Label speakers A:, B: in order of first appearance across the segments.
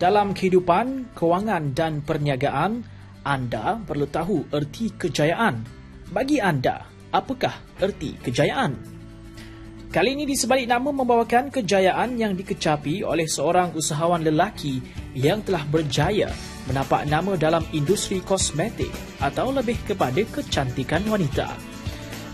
A: Dalam kehidupan, kewangan dan perniagaan, anda perlu tahu erti kejayaan. Bagi anda, apakah erti kejayaan? Kali ini di Sebalik Nama membawakan kejayaan yang dikecapi oleh seorang usahawan lelaki yang telah berjaya menapak nama dalam industri kosmetik atau lebih kepada kecantikan wanita.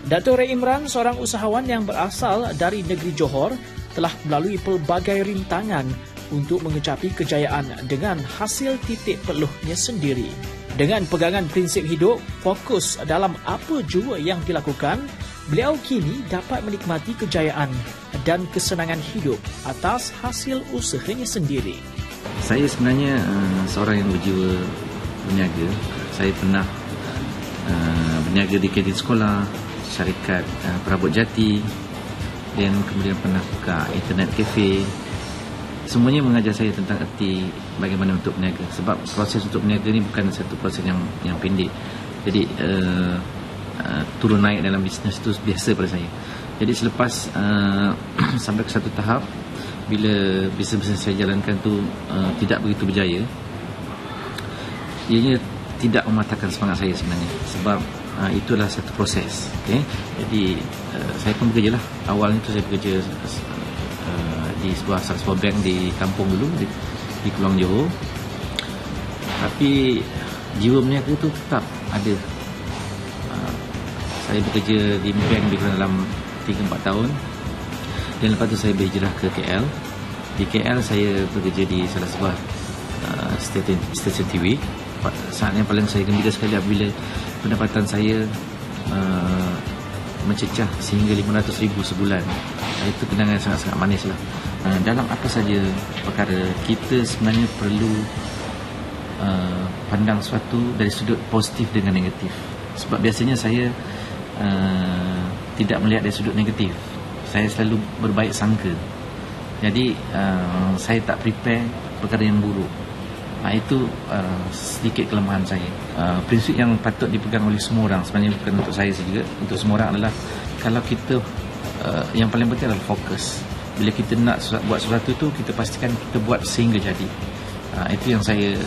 A: Dato' Ray Imran, seorang usahawan yang berasal dari negeri Johor, telah melalui pelbagai rintangan untuk mengecapi kejayaan dengan hasil titik peluhnya sendiri. Dengan pegangan prinsip hidup, fokus dalam apa jua yang dilakukan, beliau kini dapat menikmati kejayaan dan kesenangan hidup atas hasil usahanya sendiri.
B: Saya sebenarnya seorang yang berjiwa berniaga. Saya pernah berniaga di kantin sekolah, syarikat perabot jati, dan kemudian pernah buka internet cafe. Semuanya mengajar saya tentang erti bagaimana untuk berniaga. Sebab proses untuk berniaga ni bukan satu proses yang pendek. Jadi turun naik dalam bisnes itu biasa pada saya. Jadi selepas sampai ke satu tahap, bila bisnes saya jalankan tu tidak begitu berjaya, ianya tidak mematahkan semangat saya sebenarnya. Sebab itulah satu proses. Okay? Jadi saya pun bekerja lah. Awalnya tu saya bekerja di sebuah bank di kampung dulu, di Keluang Johor. Tapi jiwa berniaga tu tetap ada. Saya bekerja di bank di dalam 3-4 tahun, dan lepas tu saya berhijrah ke KL. Di KL saya bekerja di salah sebuah stesen TV. Saat yang paling saya gembira sekali apabila pendapatan saya mencecah sehingga 500,000 sebulan. Itu kenangan sangat-sangat manis lah. Dalam apa saja perkara, kita sebenarnya perlu pandang sesuatu dari sudut positif dengan negatif. Sebab biasanya saya tidak melihat dari sudut negatif. Saya selalu berbaik sangka. Jadi saya tak prepare perkara yang buruk. Itu sedikit kelemahan saya. Prinsip yang patut dipegang oleh semua orang, sebenarnya bukan untuk saya saja, untuk semua orang, adalah kalau kita yang paling penting adalah fokus. Bila kita nak buat sesuatu tu, kita pastikan kita buat sehingga jadi. Itu yang saya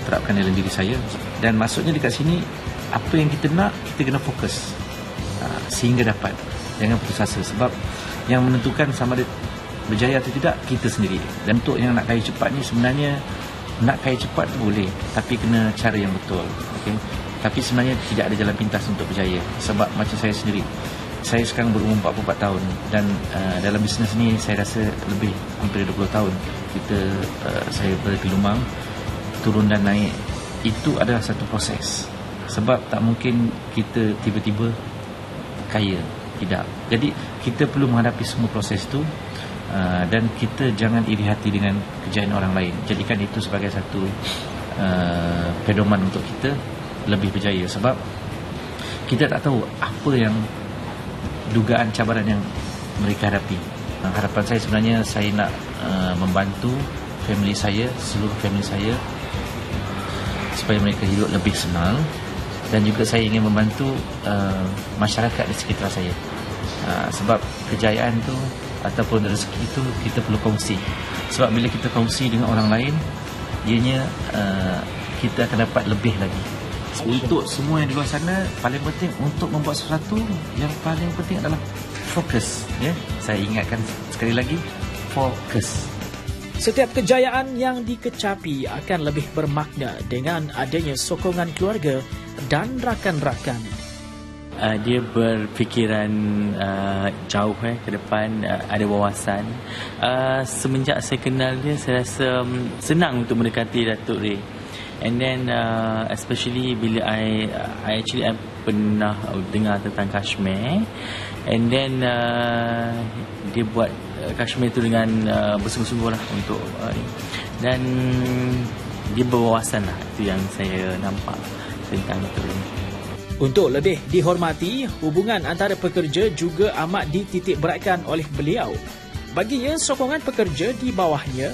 B: terapkan dalam diri saya. Dan maksudnya dekat sini, apa yang kita nak, kita kena fokus sehingga dapat. Jangan putus asa. Sebab yang menentukan sama ada berjaya atau tidak, kita sendiri. Dan untuk yang nak kaya cepat ni, sebenarnya nak kaya cepat boleh, tapi kena cara yang betul. Okay? Tapi sebenarnya tidak ada jalan pintas untuk berjaya. Sebab macam saya sendiri, saya sekarang berumur 44 tahun, dan dalam bisnes ni saya rasa lebih hampir 20 tahun. Saya bergelumang, turun dan naik. Itu adalah satu proses. Sebab tak mungkin kita tiba-tiba kaya, tidak. Jadi kita perlu menghadapi semua proses itu, dan kita jangan iri hati dengan kejayaan orang lain. Jadikan itu sebagai satu pedoman untuk kita lebih berjaya. Sebab kita tak tahu apa yang dugaan cabaran yang mereka hadapi. Harapan saya sebenarnya, saya nak membantu family saya, seluruh family saya, supaya mereka hidup lebih senang. Dan juga saya ingin membantu masyarakat di sekitar saya. Sebab kejayaan tu ataupun rezeki itu kita perlu kongsi. Sebab bila kita kongsi dengan orang lain, ianya kita akan dapat lebih lagi. Untuk semua yang di luar sana, paling penting untuk membuat sesuatu, yang paling penting adalah fokus. Saya ingatkan sekali lagi, fokus.
A: Setiap kejayaan yang dikecapi akan lebih bermakna dengan adanya sokongan keluarga dan rakan-rakan.
C: Dia berfikiran jauh ke depan, ada wawasan. Semenjak saya kenal dia, saya rasa senang untuk mendekati Datuk Ray. And then especially bila I pernah dengar tentang Kashmir, and then dia buat Kashmir tu dengan bersungguh-sungguh lah untuk dan dia berwawasan lah. Itu yang saya nampak tentang Datuk Ray.
A: Untuk lebih dihormati, hubungan antara pekerja juga amat dititik beratkan oleh beliau. Baginya, sokongan pekerja di bawahnya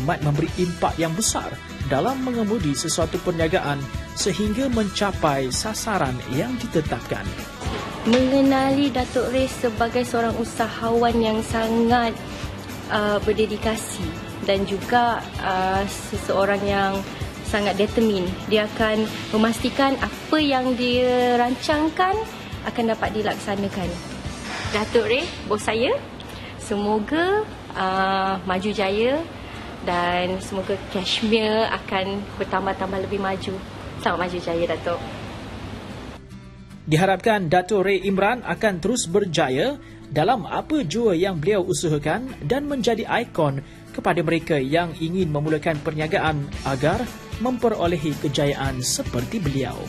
A: amat memberi impak yang besar dalam mengemudi sesuatu perniagaan sehingga mencapai sasaran yang ditetapkan.
D: Mengenali Datuk Ray sebagai seorang usahawan yang sangat berdedikasi dan juga seseorang yang sangat determin. Dia akan memastikan apa yang dia rancangkan akan dapat dilaksanakan. Datuk Ray, bos saya, semoga maju jaya dan semoga Kashmir akan bertambah-tambah lebih maju. Selamat maju jaya, Datuk.
A: Diharapkan Datuk Ray Imran akan terus berjaya dalam apa jua yang beliau usahakan dan menjadi ikon kepada mereka yang ingin memulakan perniagaan agar memperolehi kejayaan seperti beliau.